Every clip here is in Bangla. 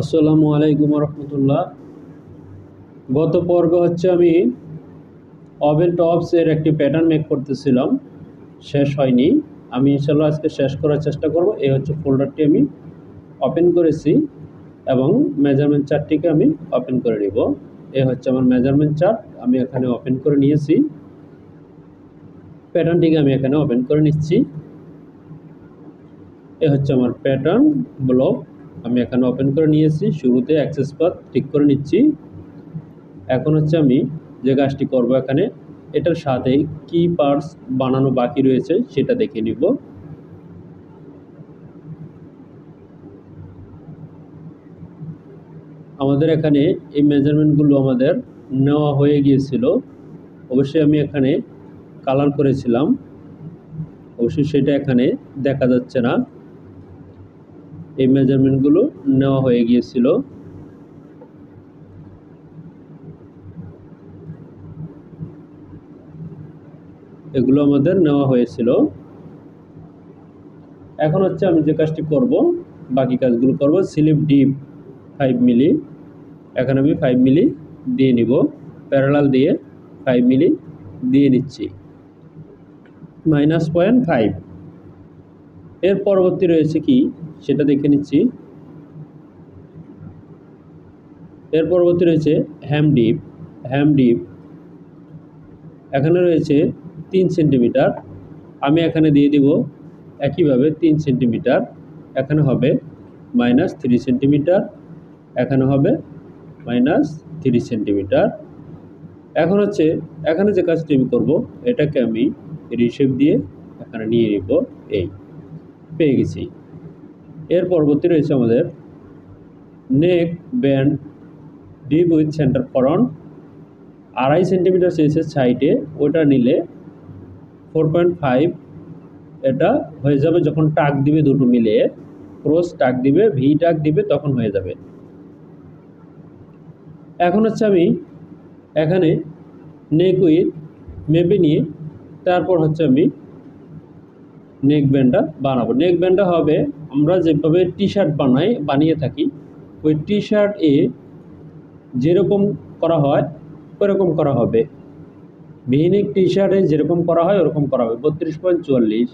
আসসালামু আলাইকুম রহমতুল্লাহ। গত পর্বে আমি ওভেন টপস এর একটি প্যাটার্ন মেক করতেছিলাম, শেষ হয়নি। আমি ইনশাল্লাহ আজকে শেষ করার চেষ্টা করব। এই ফোল্ডারটি আমি ওপেন করেছি এবং মেজারমেন্ট চার্টটিকে আমি ওপেন করে নিব। আমার মেজারমেন্ট চার্ট, আমি এখানে ওপেন করে নিয়েছি। প্যাটার্নটিকে আমি এখানে ওপেন করে নিচ্ছি। আমার প্যাটার্ন ব্লক, আমি এখানে ওপেন করে নিয়েছি। শুরুতে অ্যাক্সেস পাথ ঠিক করে নিচ্ছি। এখন আমি যে কাজটি করব, এখানে এটার সাথে কি পার্টস বানানো বাকি রয়েছে সেটা দেখে নিব। আমাদের এখানে এই মেজারমেন্টগুলো আমাদের নেওয়া হয়ে গিয়েছিল। অবশ্যই আমি এখানে কালার করেছিলাম, অবশ্যই সেটা এখানে দেখা যাচ্ছে না। এই মেজারমেন্টগুলো নেওয়া হয়ে গিয়েছিল। এগুলো আমাদের নেওয়া হয়েছিল। এখন আমি যে কাজটি করব, বাকি কাজগুলো করব। স্লিপ ডিপ 5 মিলি, এখানে আমি 5 মিলি দিয়ে নিব। প্যারালাল দিয়ে 5 মিলি দিয়ে নিচ্ছি, -0.5। এর পরবর্তী রয়েছে কি সেটা দেখে নিচ্ছি। এর পরবর্তী রয়েছে হ্যাম ডিপ এখানে রয়েছে 3 সেন্টিমিটার। আমি এখানে দিয়ে দিব একইভাবে 3 সেন্টিমিটার। এখানে হবে -3 সেন্টিমিটার, এখানে হবে -3 সেন্টিমিটার। এখন এখানে যে কাজটি আমি করব, এটাকে আমি রিশেপ দিয়ে এখানে নিয়ে নিব। এই পেয়ে গেছি। এর পরবর্তী রয়েছে আমাদের neck band deep with centre front 2.5 centimetre চেয়েছে সাইডে, ওটা নিলে 4.5 এটা হয়ে যাবে। যখন টাক দিবে দুটো মিলে, ক্রস টাক দিবে, ভি টাক দিবে, তখন হয়ে যাবে। এখন আমি এখানে নেক উইথ মেপে নিয়ে তারপর আমি নেক ব্যান্ডটা বানাবো। নেক ব্যান্ডটা হবে আমরা যেভাবে টি শার্ট বানিয়ে থাকি, ওই টি শার্ট যেরকম করা হয় ওরকম করা হবে। ভিনেক টি শার্টে যেরকম করা হয় ওরকম করা হবে। 32.44,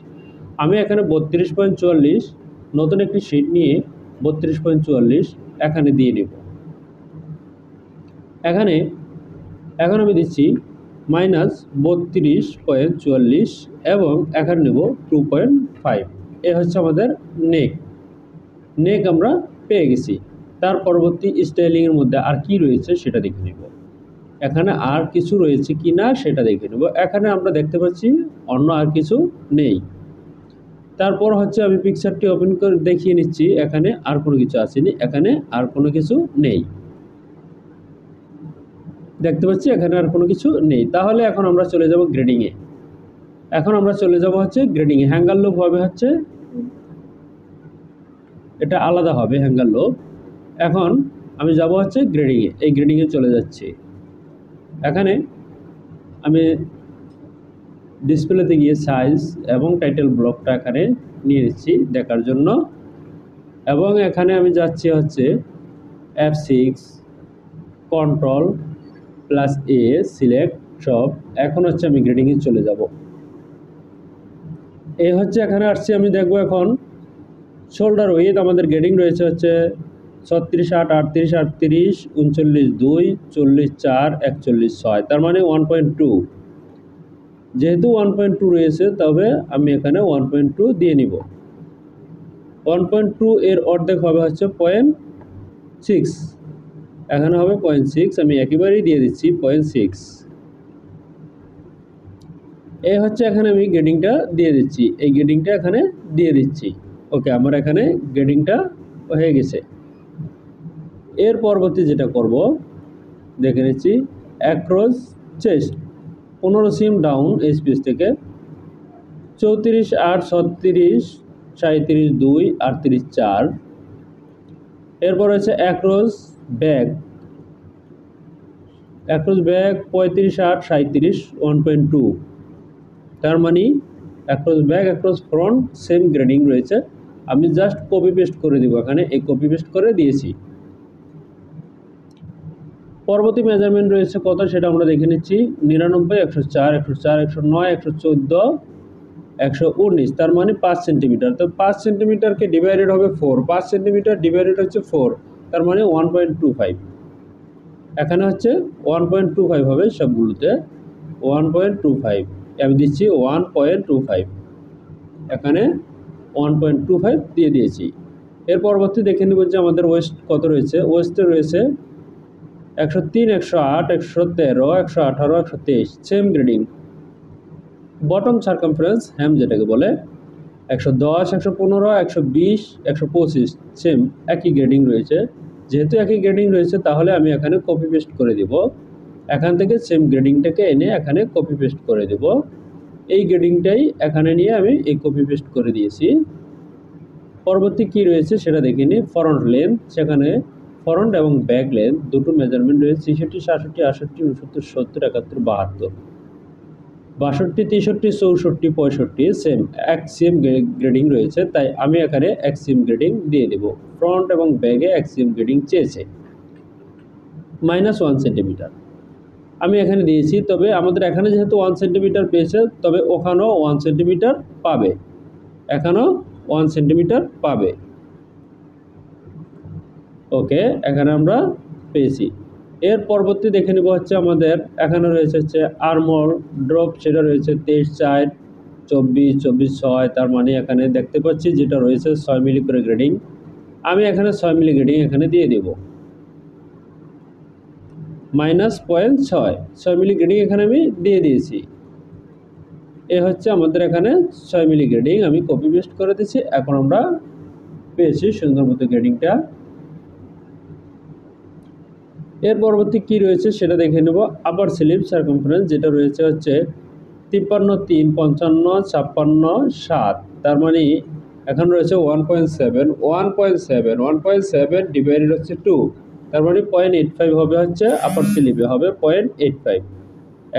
আমি এখানে 32.44 নতুন একটি শিট নিয়ে 32.44 এখানে দিয়ে নেব। এখন আমি দিচ্ছি -32.44 এবং এখানে নেব 2.5। আমাদের নেক আমরা পেয়ে গেছি। তার পরবর্তী স্টাইলিংয়ের মধ্যে আর কি রয়েছে সেটা দেখে নেব। এখানে আর কিছু রয়েছে কি না সেটা দেখে নেব। এখানে আমরা দেখতে পাচ্ছি অন্য আর কিছু নেই। তারপর আমি পিকচারটি ওপেন করে দেখিয়ে নিচ্ছি। এখানে আর কোনো কিছু আসেনি, এখানে আর কোনো কিছু নেই। দেখতে পাচ্ছি এখানে আর কোনো কিছু নেই। তাহলে এখন আমরা চলে যাব গ্রেডিংয়ে। গ্রেডিংয়ে হ্যাঙ্গার লুপ হবে এটা আলাদা হবে হ্যাঙ্গার লুপ। এখন আমি যাব গ্রেডিংয়ে। এই গ্রেডিংয়ে চলে যাচ্ছি। এখানে আমি ডিসপ্লেতে গিয়ে সাইজ এবং টাইটেল ব্লকটা এখানে নিয়ে নিচ্ছি দেখার জন্য। এবং এখানে আমি যাচ্ছি F6 Ctrl+A সিলেক্ট সব। এখন আমি গ্রেডিংয়ে চলে যাব। এই এখানে আসছি। আমি দেখব এখন শোল্ডার উইথ আমাদের গ্রেডিং রয়েছে 36.8, 38, 38, 39.2, 40.4, 41.6, তার মানে 1.2। যেহেতু 1.2 রয়েছে, তবে আমি এখানে 1.2 দিয়ে নিব। 1.2 এর অর্ধেক হবে 0.6, এখানে হবে 0.6। আমি একেবারেই দিয়ে দিচ্ছি 0.6। এই এখানে আমি গ্রেডিংটা দিয়ে দিচ্ছি। এই গ্রেডিংটা এখানে দিয়ে দিচ্ছি। ওকে, আমার এখানে গ্রেডিংটা হয়ে গেছে। এর পরবর্তী যেটা করব দেখে নিচ্ছি। অ্যাক্রস চেস্ট 15 সিম ডাউন এই স্পেস থেকে 34.8, 36, 37.2, 38.4। এরপর অ্যাক্রস ব্যাক 35.8, 37, 1.2। তার মানে across back across front same grading রয়েছে। আমি জাস্ট কপি পেস্ট করে দিব। এখানে এই কপি পেস্ট করে দিয়েছি। পরবর্তী মেজারমেন্ট রয়েছে কত সেটা আমরা দেখে নিচ্ছি। 99, 104, 104, 109, 114, 119, তার মানে 5 সেন্টিমিটার। তো 5 সেন্টিমিটারকে ডিভাইডেড হবে 4, 5 সেন্টিমিটার ডিভাইডেড হচ্ছে 4, তার মানে 1.25। এখানে হচ্ছে 1.25 হবে সবগুলোতে, 1.25 আমি দিচ্ছি 1.25, এখানে 1.25 দিয়ে দিয়েছি। এর পরবর্তী দেখে নিব যে আমাদের ওয়েস্ট কত রয়েছে। ওয়েস্টে রয়েছে 103, 108, 113, 118, 123, সেম গ্রেডিং। বটম সার্কামফারেন্স হ্যাম যেটাকে বলে 110, 115, 120, 125, সেম একই গ্রেডিং রয়েছে। যেহেতু একই গ্রেডিং রয়েছে তাহলে আমি এখানে কপি পেস্ট করে দিব। এখান থেকে সেম গ্রেডিংটাকে এনে এখানে কপি পেস্ট করে দেব। এই গ্রেডিংটাই এখানে নিয়ে আমি এই কপি পেস্ট করে দিয়েছি। পরবর্তী কি রয়েছে সেটা দেখে নিই। ফ্রন্ট লেন্থ, সেখানে ফ্রন্ট এবং ব্যাক লেন্থ দুটো মেজারমেন্ট রয়েছে 66, 67, 68, 69, 70, 71, 72, 62, 63, 64, 65, সেম এক্সিএম গ্রেডিং রয়েছে, তাই আমি এখানে এক্সিএম গ্রেডিং দিয়ে দেব। ফ্রন্ট এবং ব্যাগে এক্সিএম গ্রেডিং চেয়েছে -1 সেন্টিমিটার, আমি এখানে দিয়েছি। তবে আমাদের এখানে যেহেতু 1 সেন্টিমিটার পেয়েছে, তবে ওখানেও 1 সেন্টিমিটার পাবে, এখানেও 1 সেন্টিমিটার পাবে। ওকে, এখানে আমরা পেয়েছি। এর পরবর্তী দেখে নিব হচ্ছে আমাদের এখানে রয়েছে হচ্ছে আর্মর ড্রপ, সেটা রয়েছে 23, 4, 24, 24, 6, তার মানে এখানে দেখতে পাচ্ছি যেটা রয়েছে 6 মিলি করে গ্রেডিং। আমি এখানে 6 মিলি গ্রেডিং এখানে দিয়ে দেব, -0.6, 6 মিলি গ্রেডিং এখানে আমি দিয়ে দিয়েছি। এ হচ্ছে আমাদের এখানে 6 মিলি গ্রেডিং আমি কপি পেস্ট করে দিয়েছি। এখন আমরা পেয়েছি সুন্দর মতো গ্রেডিংটা। এর পরবর্তী কি রয়েছে সেটা দেখে নেব। আপার স্লিপ সার্কামফারেন্স যেটা রয়েছে হচ্ছে 53, 3, 55, 56, 7, তার মানে এখন রয়েছে 1.7, 1.7, 1.7 ডিভাইডেড হচ্ছে 2, তার মানে 0.85 হবে হচ্ছে আপার স্লিপে হবে 0.85,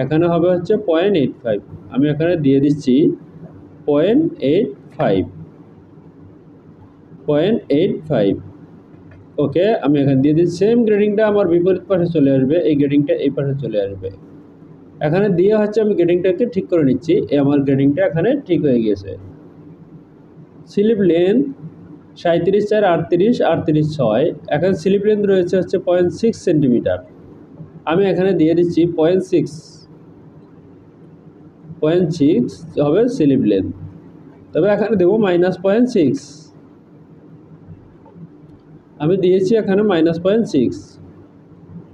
এখানে হবে হচ্ছে 0.85, আমি এখানে দিয়ে দিচ্ছি 0.85, 0.85। ওকে, আমি এখানে দিয়ে দিচ্ছি। সেম গ্রেডিংটা আমার বিপরীত পাশে চলে আসবে, এই গ্রেডিংটা এই পাশে চলে আসবে। এখানে দিয়ে হচ্ছে আমি গ্রেডিংটাকে ঠিক করে নিচ্ছি। আমার গ্রেডিংটা এখানে ঠিক হয়ে গিয়েছে। স্লিপ লেন্থ 37, 4, 38, 38, 6, এখানে স্লিপ লেন্থ রয়েছে হচ্ছে 0.6 সেন্টিমিটার, আমি এখানে দিয়ে দিচ্ছি 0.6, 0.6 হবে স্লিপ লেন্থ, তবে এখানে দেবো -0.6, আমি দিয়েছি এখানে -0.6,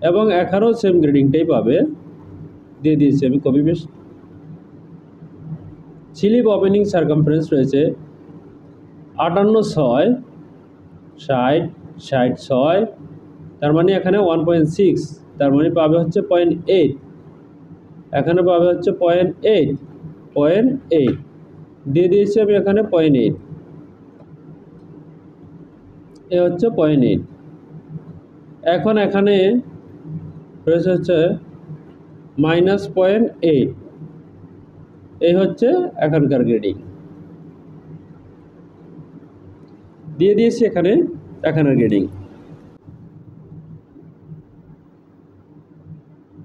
এবং এখানেও সেম গ্রেডিংটাই পাবে, দিয়ে দিয়েছি আমি copy paste. Slip opening circumference রয়েছে 58, 6, 60, 60, 6, তার মানে এখানে 1.6, তার মানে পাবে হচ্ছে 0.8, এখানে পাবে হচ্ছে 0.8, 0.8 দিয়ে দিয়েছি আমি এখানে 0.8, এ হচ্ছে 0.8। এখন এখানে রয়েছে হচ্ছে -0.8, এই হচ্ছে এখানকার গ্রেডিং দিয়ে দিয়েছি এখানে এখানের গ্রেডিং।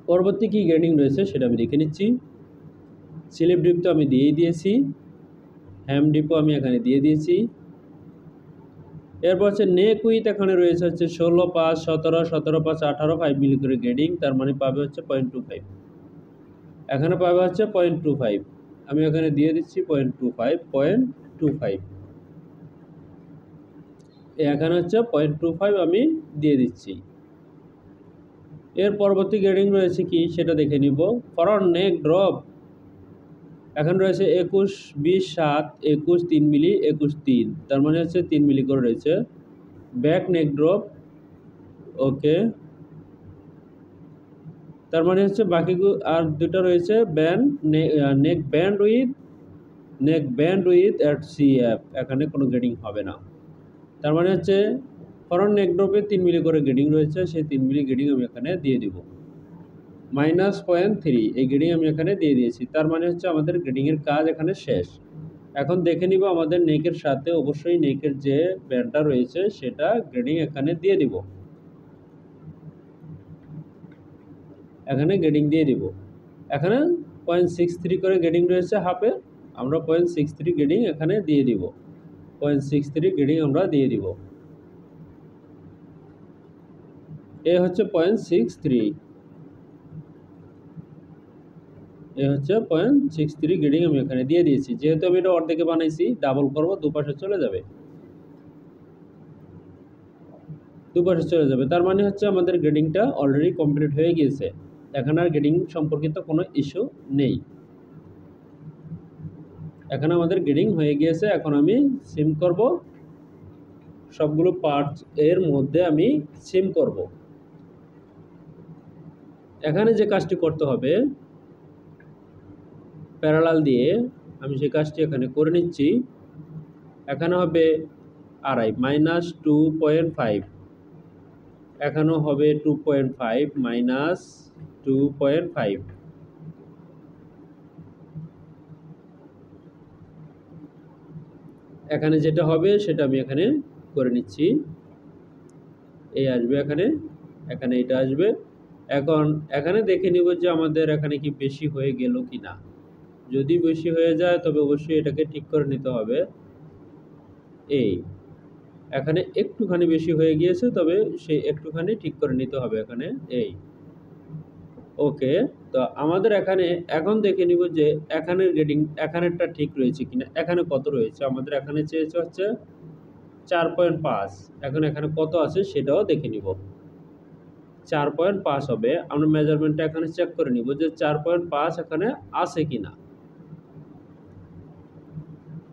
পরবর্তী কি গ্রেডিং রয়েছে সেটা আমি দেখে নিচ্ছি। স্লিপ ডিপ তো আমি দিয়েই দিয়েছি, হ্যাম ডিপও আমি এখানে দিয়ে দিয়েছি। এরপর হচ্ছে নেক উইথ এখানে রয়েছে হচ্ছে 16, 5, 17, 17, 5, 18, 5 মিলি করে গ্রেডিং, তার মানে পাবে হচ্ছে 0.25, এখানে পাবে হচ্ছে 0.25, আমি এখানে দিয়ে দিচ্ছি 0.25, 0.25, এখানে হচ্ছে 0.25 আমি দিয়ে দিচ্ছি। এর পরবর্তী গ্রেডিং রয়েছে কি সেটা দেখে নিব। ফরন্ট নেক ড্রপ এখন রয়েছে 21, 20, 7, 21, 3 মিলি, 21, 3, তার মানে হচ্ছে 3 মিলি করে রয়েছে। ব্যাক নেক ড্রপ, ওকে, তার মানে হচ্ছে বাকি আর দুটো রয়েছে band, neck band with at CF, এখানে কোনো গ্রেডিং হবে না। তার মানে হচ্ছে ফরন্ট নেক ড্রপে 3 মিলি করে গ্রেডিং রয়েছে, সেই 3 মিলি গ্রেডিং আমি এখানে দিয়ে দিব। -0.3 এই গ্রেডিং আমি এখানে দিয়ে দিয়েছি, তার মানে হচ্ছে আমাদের গ্রেডিংয়ের কাজ এখানে শেষ। এখন দেখে নিব আমাদের নেকের সাথে অবশ্যই নেকের যে ব্যান্ডটা রয়েছে সেটা গ্রেডিং এখানে দিয়ে দিব। এখানে গ্রেডিং দিয়ে দিব। এখানে 0.63 করে গ্রেডিং রয়েছে হাফে, আমরা 0.63 গ্রেডিং এখানে দিয়ে দিব। 0.63 গ্রেডিং আমরা দিয়ে দিব। এ হচ্ছে 0.63, এ হচ্ছে 0.63 গ্রেডিং আমি এখানে দিয়ে দিয়েছি। যেহেতু আমি এটা অর্ধেকে বানাইছি, ডাবল করব, দুপাশে চলে যাবে, দুপাশে চলে যাবে। তার মানে হচ্ছে আমাদের গ্রেডিংটা অলরেডি কমপ্লিট হয়ে গিয়েছে। এখানে আর গ্রেডিং সম্পর্কিত কোনো ইস্যু নেই। এখানে আমাদের গ্রেডিং হয়ে গিয়েছে। এখন আমি সিম করব, সবগুলো পার্টস এর মধ্যে আমি সিম করব। এখানে যে কাজটি করতে হবে প্যারালাল দিয়ে, আমি সেই কাজটি এখানে করে নিচ্ছি। এখানে হবে আড়াই -2.5, এখানেও হবে 2.5 -2.5। এখানে যেটা হবে সেটা আমি এখানে করে নিচ্ছি। এই আসবে এখানে, এখানে এটা আসবে। এখন এখানে দেখে নিব যে আমাদের এখানে কি বেশি হয়ে গেল কি না। যদি বেশি হয়ে যায় তবে অবশ্যই এটাকে ঠিক করে নিতে হবে। এই এখানে একটুখানি বেশি হয়ে গিয়েছে, তবে সেই একটুখানি ঠিক করে নিতে হবে এখানে। এই ওকে, তো আমাদের এখানে এখন দেখে নিব যে এখানের গ্রেডিং এখানেরটা ঠিক রয়েছে কিনা। এখানে কত রয়েছে, আমাদের এখানে চেয়েছে হচ্ছে 4.5, এখন এখানে কত আছে সেটাও দেখে নিব। 4.5 হবে। আমরা মেজারমেন্টটা এখানে চেক করে নিব যে 4.5 এখানে আছে কিনা,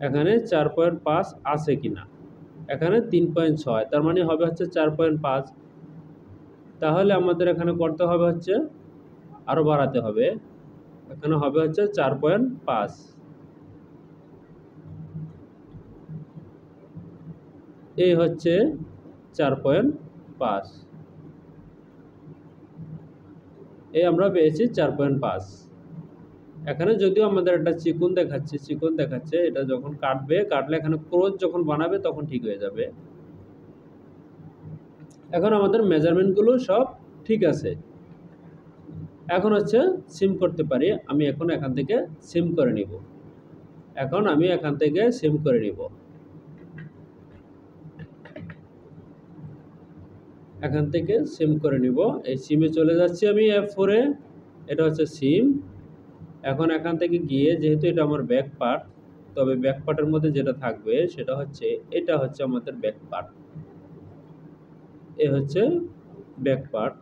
এখানে 4.5 আছে কিনা। এখানে 3.6, তার মানে হবে হচ্ছে 4.5। তাহলে আমাদের এখানে করতে হবে হচ্ছে আরো বাড়াতে হবে, এখানে হবে হচ্ছে 4.5। এই হচ্ছে 4.5, এই আমরা পেয়েছি 4.5। এখানে যদিও আমাদের একটা চিকন দেখাচ্ছে, এটা যখন কাটলে এখানে ক্রস যখন বানাবে তখন ঠিক হয়ে যাবে। এখন আমাদের মেজারমেন্টগুলো সব ঠিক আছে। এখন হচ্ছে সিম করতে পারি। আমি এখন এখান থেকে সিম করে নিব। এখন আমি এখান থেকে সিম করে নিব। এখান থেকে সিম করে নিব। এই সিমে চলে যাচ্ছি আমি F4 এ, এটা হচ্ছে সিম। এখন এখান থেকে গিয়ে, যেহেতু এটা আমার ব্যাক পার্ট, তবে ব্যাক পার্টের মধ্যে যেটা থাকবে সেটা হচ্ছে, এটা হচ্ছে আমাদের ব্যাক পার্ট। এ হচ্ছে ব্যাক পার্ট।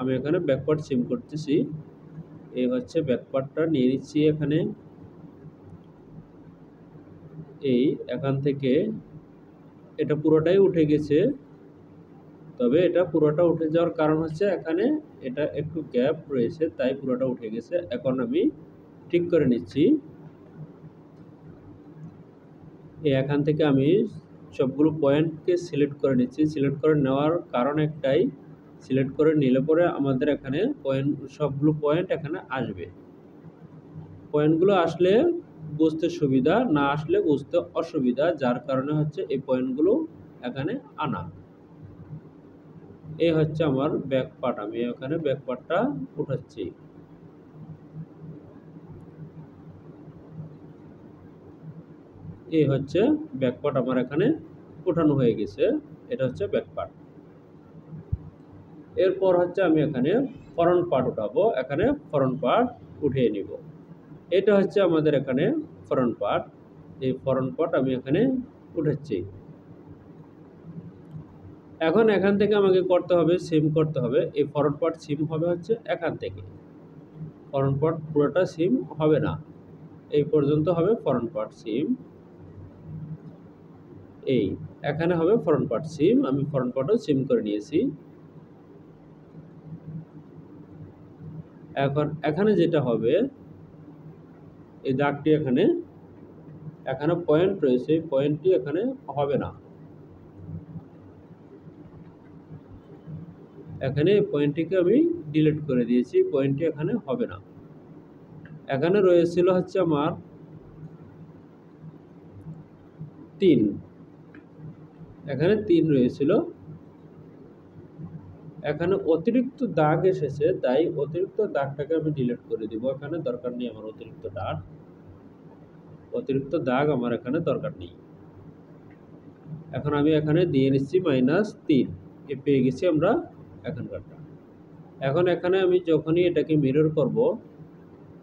আমি এখানে ব্যাক পার্ট সিম করতেছি। এই হচ্ছে ব্যাক পার্টটা নিয়ে নিচ্ছি এখানে। এই এখান থেকে এটা পুরোটাই উঠে গেছে, তবে এটা পুরোটা উঠে যাওয়ার কারণ হচ্ছে এখানে এটা একটু গ্যাপ রয়েছে, তাই পুরোটা উঠে গেছে। এখন আমি ঠিক করে নিচ্ছি। এখান থেকে আমি সবগুলো পয়েন্টকে সিলেক্ট করে নিচ্ছি। সিলেক্ট করে নেওয়ার কারণ একটাই, সিলেক্ট করে নিলে পরে আমাদের এখানে সবগুলো পয়েন্ট এখানে আসবে। পয়েন্টগুলো আসলে বুঝতে সুবিধা, না আসলে বুঝতে অসুবিধা, যার কারণে হচ্ছে এই পয়েন্টগুলো এখানে আনা। এই হচ্ছে আমার ব্যাক পার্ট। আমি এখানে ব্যাক পার্টটা উঠাচ্ছি। এই হচ্ছে ব্যাক পার্ট আমার এখানে উঠানো হয়ে গেছে। এটা হচ্ছে ব্যাক পার্ট। এরপর হচ্ছে আমি এখানে ফ্রন্ট পার্ট উঠাবো। এখানে ফ্রন্ট পার্ট উঠিয়ে নিব। এটা হচ্ছে আমাদের এখানে ফ্রন্ট পার্ট। এই ফ্রন্ট পার্ট আমি এখানে উঠাচ্ছি। এখন এখান থেকে আমাকে করতে হবে, সিম করতে হবে। এই ফ্রন্ট পার্ট সিম হবে হচ্ছে এখান থেকে। ফ্রন্ট পার্ট পুরোটা সিম হবে না, এই পর্যন্ত হবে ফ্রন্ট পার্ট সিম। এই এখানে হবে ফ্রন্ট পার্ট সিম। আমি ফ্রন্ট পার্টও সিম করে নিয়েছি। এখন এখানে যেটা হবে, এই দাগটি এখানে পয়েন্ট রয়েছে, পয়েন্টটি এখানে হবে না। এখানে এই পয়েন্টটিকে আমি ডিলিট করে দিয়েছি, পয়েন্টটি এখানে হবে না। এখানে রয়েছিল হচ্ছে আমার 3, এখানে 3 রয়েছিল। এখানে অতিরিক্ত দাগ এসেছে, তাই অতিরিক্ত দাগটাকে আমি ডিলিট করে দিব। এখানে দরকার নেই আমার অতিরিক্ত দাগ আমার এখানে দরকার নেই। এখন আমি এখানে দিয়ে নিচ্ছি -3, পেয়ে গেছি আমরা এখানকারটা। এখন এখানে আমি যখনই এটাকে মিরর করব,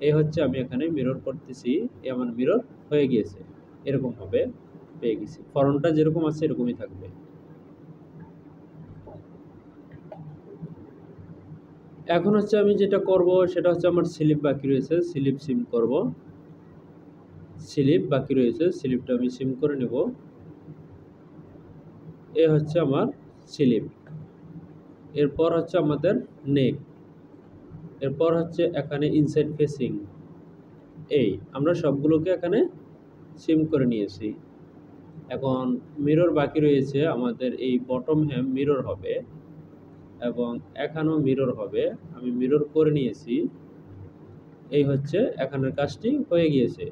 এই হচ্ছে আমি এখানে মিরর করতেছি, আমার মিরর হয়ে গিয়েছে, এরকম হবে, পেয়ে গেছি। ফরনটা যেরকম আছে এরকমই থাকবে। এখন হচ্ছে আমি যেটা করব সেটা হচ্ছে আমার স্লিপ বাকি রয়েছে, স্লিপ সিম করব। স্লিপ বাকি রয়েছে, স্লিপটা আমি সিম করে নেব। এ হচ্ছে আমার স্লিপ। এরপর হচ্ছে আমাদের নেক, এরপর হচ্ছে এখানে ইনসাইড ফেসিং। এই আমরা সবগুলোকে এখানে সিম করে নিয়েছি। এখন মিরর বাকি রয়েছে আমাদের, এই বটম হ্যাম মিরর হবে এবং এখানেও মিরর হবে। আমি মিরর করে নিয়েছি। এই হচ্ছে এখানের কাজটি হয়ে গিয়েছে।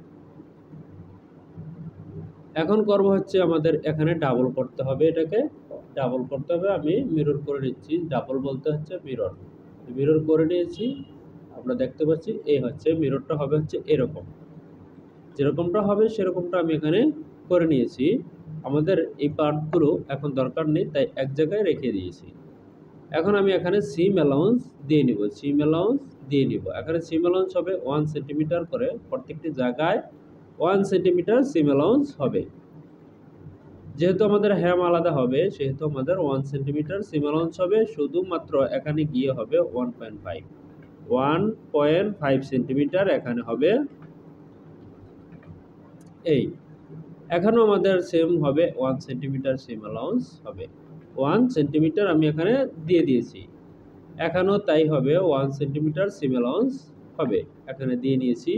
এখন করব হচ্ছে আমাদের এখানে ডাবল করতে হবে, এটাকে ডাবল করতে হবে। আমি মিরর করে নিচ্ছি, ডাবল বলতে হচ্ছে মিরর। মিরর করে নিয়েছি, আমরা দেখতে পাচ্ছি এই হচ্ছে মিররটা হবে হচ্ছে এরকম, যেরকমটা হবে সেরকমটা আমি এখানে করে নিয়েছি। আমাদের এই পার্টগুলো এখন দরকার নেই, তাই এক জায়গায় রেখে দিয়েছি। এখন আমি এখানে সিম অ্যালাউন্স দিয়ে নিব, সিম অ্যালাউন্স দিয়ে নিব। এখানে সিম অ্যালাউন্স হবে 1 সেন্টিমিটার করে, প্রত্যেকটি জায়গায় 1 সেন্টিমিটার সিম অ্যালাউন্স হবে। যেহেতু আমাদের হ্যাম আলাদা হবে সেহেতু আমাদের 1 সেন্টিমিটার সিম অ্যালাউন্স হবে। শুধুমাত্র এখানে গিয়ে হবে 1.5 সেন্টিমিটার এখানে হবে। এই এখানেও আমাদের সেম হবে, 1 সেন্টিমিটার সিম অ্যালাউন্স হবে। 1 সেন্টিমিটার আমি এখানে দিয়ে দিয়েছি, এখানেও তাই হবে, 1 সেন্টিমিটার সিম অ্যালাউন্স হবে, এখানে দিয়ে নিয়েছি।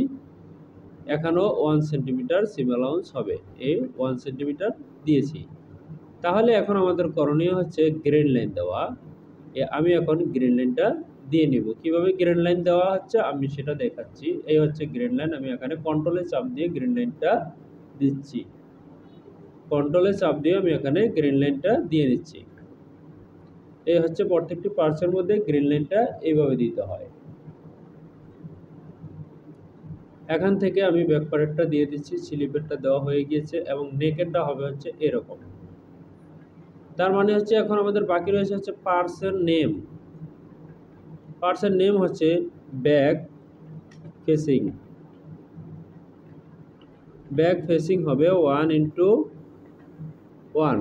এখানেও 1 সেন্টিমিটার সিম অ্যালাউন্স হবে, এই 1 সেন্টিমিটার দিয়েছি। তাহলে এখন আমাদের করণীয় হচ্ছে গ্রিন লাইন দেওয়া। আমি এখন গ্রিন লাইনটা দিয়ে নিব। কিভাবে গ্রিন লাইন দেওয়া হচ্ছে আমি সেটা দেখাচ্ছি। এই হচ্ছে গ্রিন লাইন, আমি এখানে কন্ট্রোলে চাপ দিয়ে গ্রিন লাইনটা দিচ্ছি। কন্ট্রোলে চাপ দিয়ে আমি এখানে গ্রিন লাইনটা দিয়ে নিচ্ছি। এই হচ্ছে প্রত্যেকটি পার্টসের মধ্যে গ্রিন লাইনটা এইভাবে দিতে হয়। এখান থেকে আমি ব্যাক পার্টটা দিয়ে দিচ্ছি, স্লিপেরটা দেওয়া হয়ে গিয়েছে এবং নেকেরটা হবে হচ্ছে এরকম। তার মানে হচ্ছে এখন আমাদের বাকি রয়েছে হচ্ছে পার্টসের নেম। পার্টসের নেম হচ্ছে ব্যাক ফেসিং। ব্যাক ফেসিং হবে 1:1।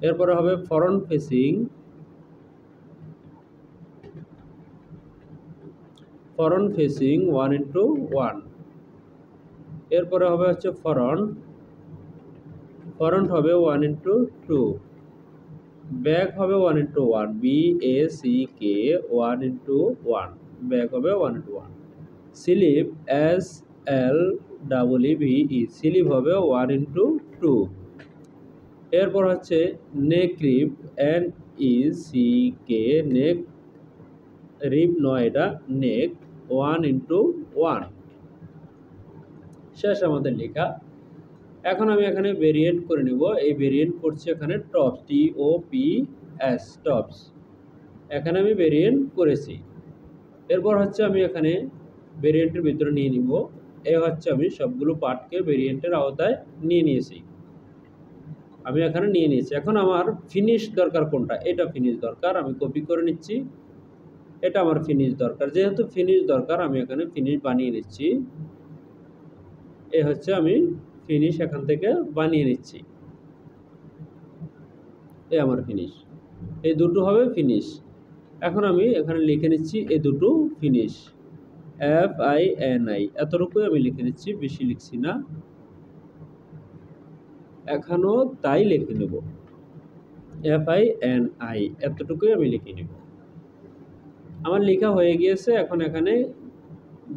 এরপরে হবে ফ্রন্ট ফেসিং, ফ্রন্ট ফেসিং 1:1। এরপরে হবে হচ্ছে ফ্রন্ট, ফ্রন্ট হবে 1:2। ব্যাক হবে 1:1, BACK 1:1, ব্যাক হবে 1:1। স্লিপ SLEVE, স্লিপ হবে 1:2। এরপর হচ্ছে নেক রিব NECK, নেক রিব নয়, এটা নেক 1:1। শেষ আমাদের লেখা। এখন আমি এখানে ভেরিয়েন্ট করে নিব। এই ভেরিয়েন্ট করছি এখানে টপস, TOPS, টপস। এখানে আমি ভেরিয়েন্ট করেছি। এরপর হচ্ছে আমি এখানে ভেরিয়েন্টের ভিতরে নিয়ে নিব। এ হচ্ছে আমি সবগুলো পার্টকে ভেরিয়েন্টের আওতায় নিয়ে নিয়েছি। আমি এখানে নিয়ে নিয়েছি। এখন আমার ফিনিশ দরকার কোনটা, এটা ফিনিশ দরকার, আমি কপি করে নিচ্ছি। এটা আমার ফিনিশ দরকার, যেহেতু ফিনিশ দরকার আমি এখানে ফিনিশ বানিয়ে নিচ্ছি। এ হচ্ছে আমি ফিনিশ এখান থেকে বানিয়ে নিচ্ছি। এ আমার ফিনিশ, এই দুটো হবে ফিনিশ। এখন আমি এখানে লিখে নিচ্ছি এই দুটো ফিনিশ, FINI, এতটুকুই আমি লিখে নিচ্ছি, বেশি লিখছি না। এখানেও তাই লিখে নেব, FINI, এতটুকুই আমি লিখে নেব। আমার লেখা হয়ে গিয়েছে। এখন এখানে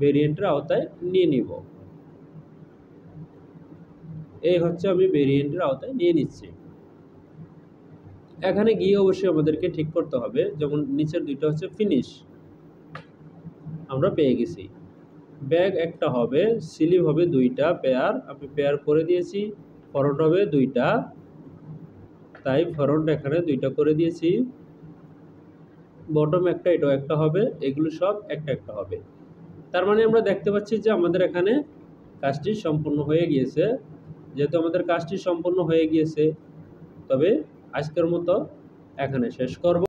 ভেরিয়েন্টের আওতায় নিয়ে নিব। এই হচ্ছে আমি ভেরিয়েন্টের আওতায় নিয়ে নিচ্ছি। এখানে গিয়ে অবশ্যই আমাদেরকে ঠিক করতে হবে, যেমন নিচের দুইটা হচ্ছে ফিনিশ আমরা পেয়ে গেছি। ব্যাগ একটা হবে, স্লিভ হবে 2টা পেয়ার, আমি পেয়ার করে দিয়েছি। ফ্রন্ট হবে 2টা, তাই ফ্রন্ট এখানে 2টা করে দিয়েছি। বটম একটা, এটাও একটা হবে, এগুলো সব একটা একটা হবে। তার মানে আমরা দেখতে পাচ্ছি যে আমাদের এখানে কাজটি সম্পূর্ণ হয়ে গিয়েছে। যেহেতু আমাদের কাজটি সম্পূর্ণ হয়ে গিয়েছে, তবে আজকের মতো এখানে শেষ করব।